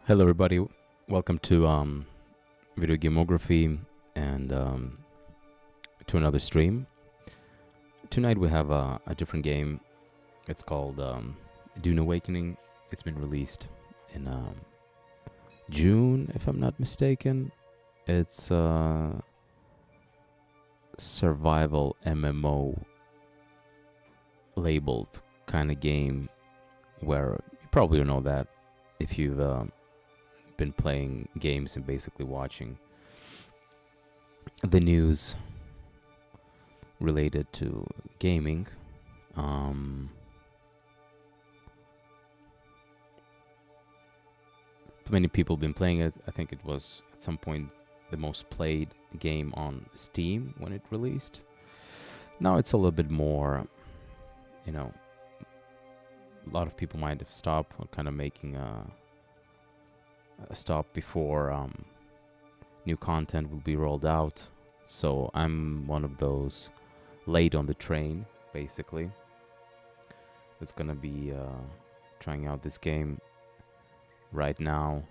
Hello, everybody. Welcome to Video Gameography and to another stream. Tonight we have a different game. It's called Dune Awakening. It's been released in June, if I'm not mistaken. It's a survival MMO labeled kind of game where you probably know that if you've been playing games and basically watching the news related to gaming. Many people have been playing it. I think it was at some point the most played game on Steam when it released. Now it's a little bit more, a lot of people might have stopped or kind of making a stop before new content will be rolled out. So I'm one of those late on the train, basically. That's gonna be trying out this game right now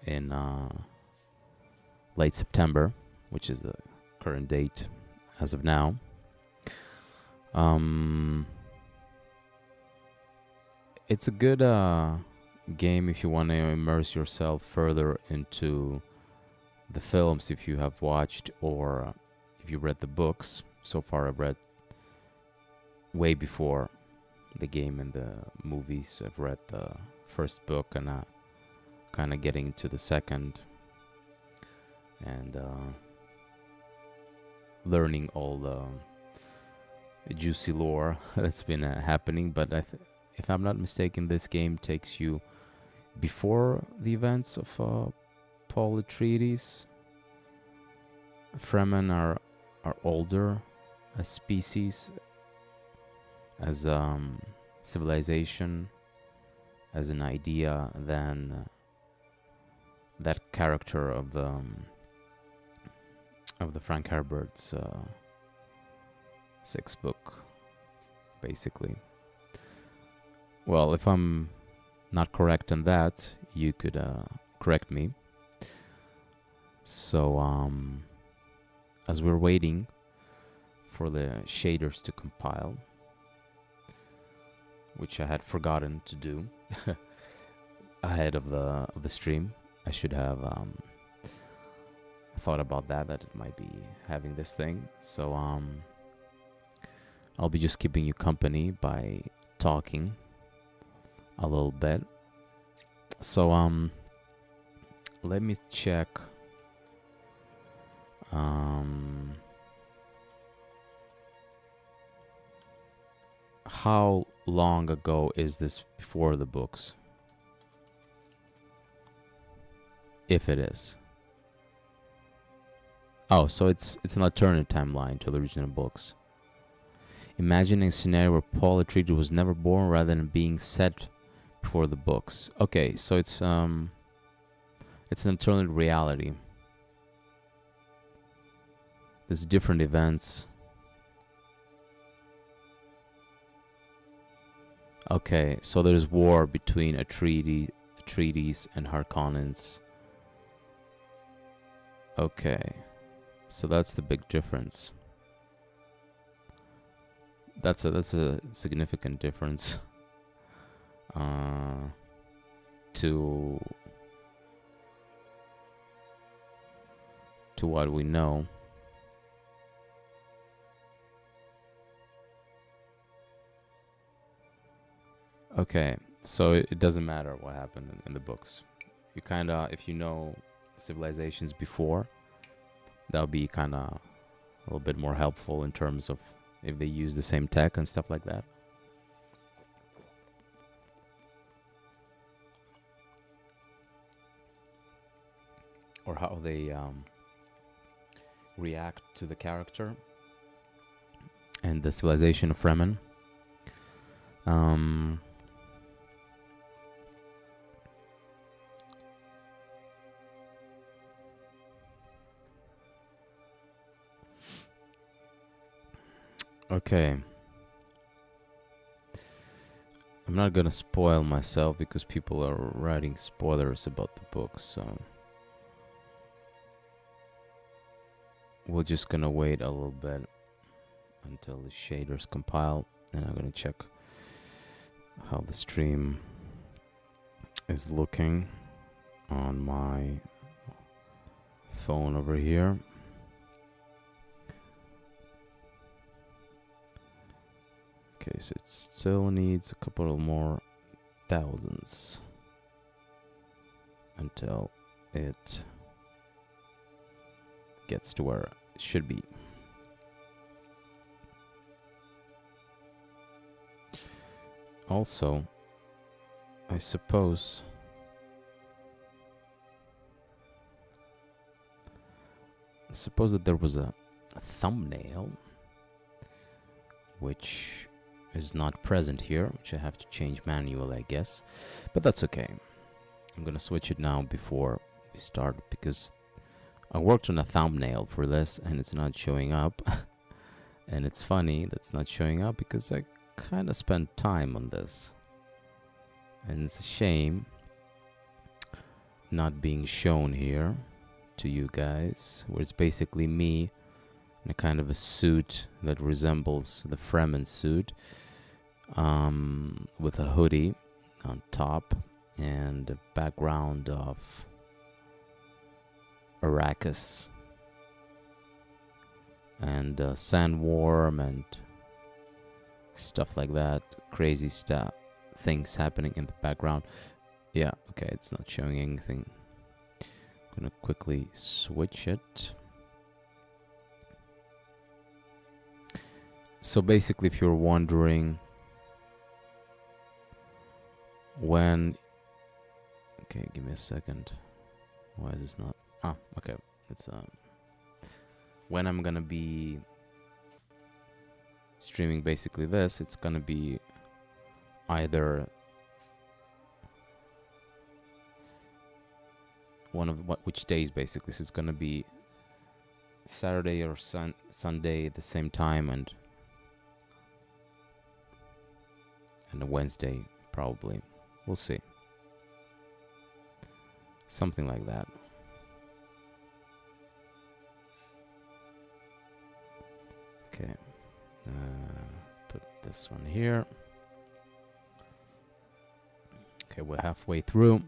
in late September, which is the current date as of now. It's a good game if you want to immerse yourself further into the films, if you have watched or if you read the books. So far I've read way before the game and the movies. I've read the first book and kind of getting into the second and learning all the juicy lore that's been happening. But if I'm not mistaken, this game takes you before the events of Paul Atreides. Fremen are older as species, as civilization, as an idea than that character of the Frank Herbert's sixth book, basically. Well, if I'm not correct on that, you could correct me. So, as we're waiting for the shaders to compile, which I had forgotten to do ahead of the stream, I should have thought about that it might be having this thing. So, I'll be just keeping you company by talking a little bit. So let me check how long ago is this before the books, if it is. Oh, so it's an alternate timeline to the original books. Imagining a scenario where Paul Atreides was never born rather than being set before the books. Okay, so it's an alternate reality. There's different events. Okay, so there's war between Atreides and Harkonnens. Okay, so that's the big difference. That's a significant difference to what we know. Okay, so it doesn't matter what happened in the books. You kind of, if you know civilizations before, that'll be kind of a little bit more helpful in terms of if they use the same tech and stuff like that. Or how they react to the character and the civilization of Fremen. Okay. I'm not gonna spoil myself because people are writing spoilers about the book, so we're just gonna wait a little bit until the shaders compile, and I'm gonna check how the stream is looking on my phone over here. Okay, so it still needs a couple more thousands until it gets to where it should be. Also, I suppose that there was a thumbnail which is not present here, which I have to change manually, I guess, but that's okay. I'm gonna switch it now before we start because I worked on a thumbnail for this and it's not showing up. And it's funny that's not showing up because I kind of spent time on this, and it's a shame not being shown here to you guys, where it's basically me in a kind of a suit that resembles the Fremen suit, with a hoodie on top and a background of Arrakis and sandworm and stuff like that, crazy stuff, things happening in the background. Yeah, okay, it's not showing anything. I'm gonna quickly switch it. So basically, if you're wondering when... Okay, give me a second. Why is this not... Ah, okay. It's when I'm gonna be streaming basically this, it's gonna be either one of which days basically. So it's gonna be Saturday or Sunday at the same time, and a Wednesday probably. We'll see. Something like that. Okay. Put this one here. Okay, we're halfway through.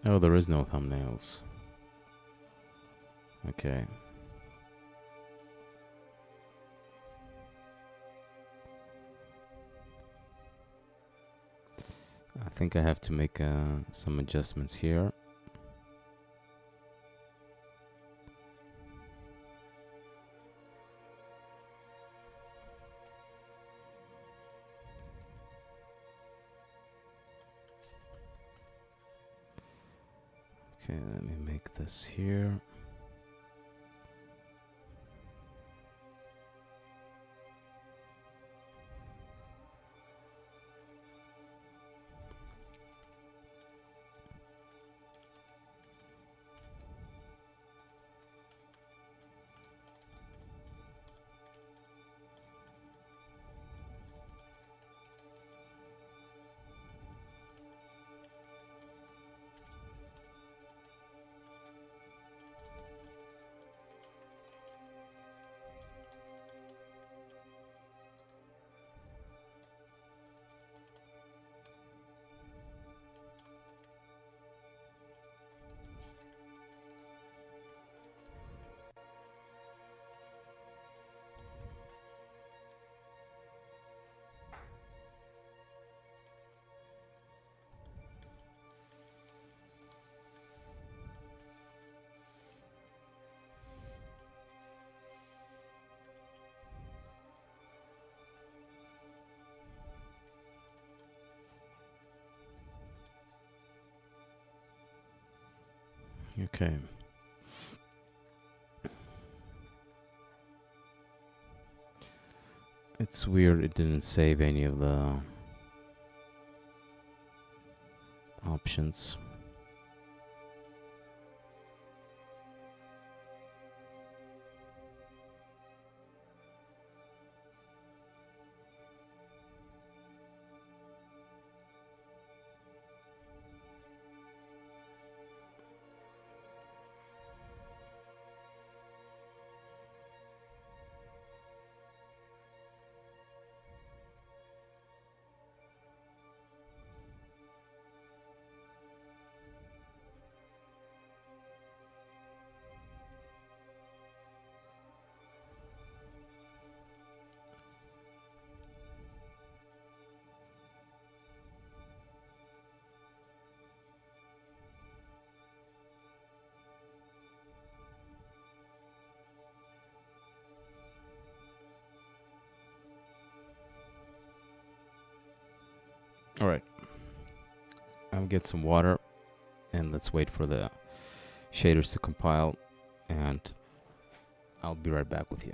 Oh, there is no thumbnails. Okay. I think I have to make some adjustments here. Okay, let me make this here. Okay. It's weird it didn't save any of the options. All right. I'll get some water and let's wait for the shaders to compile, and I'll be right back with you.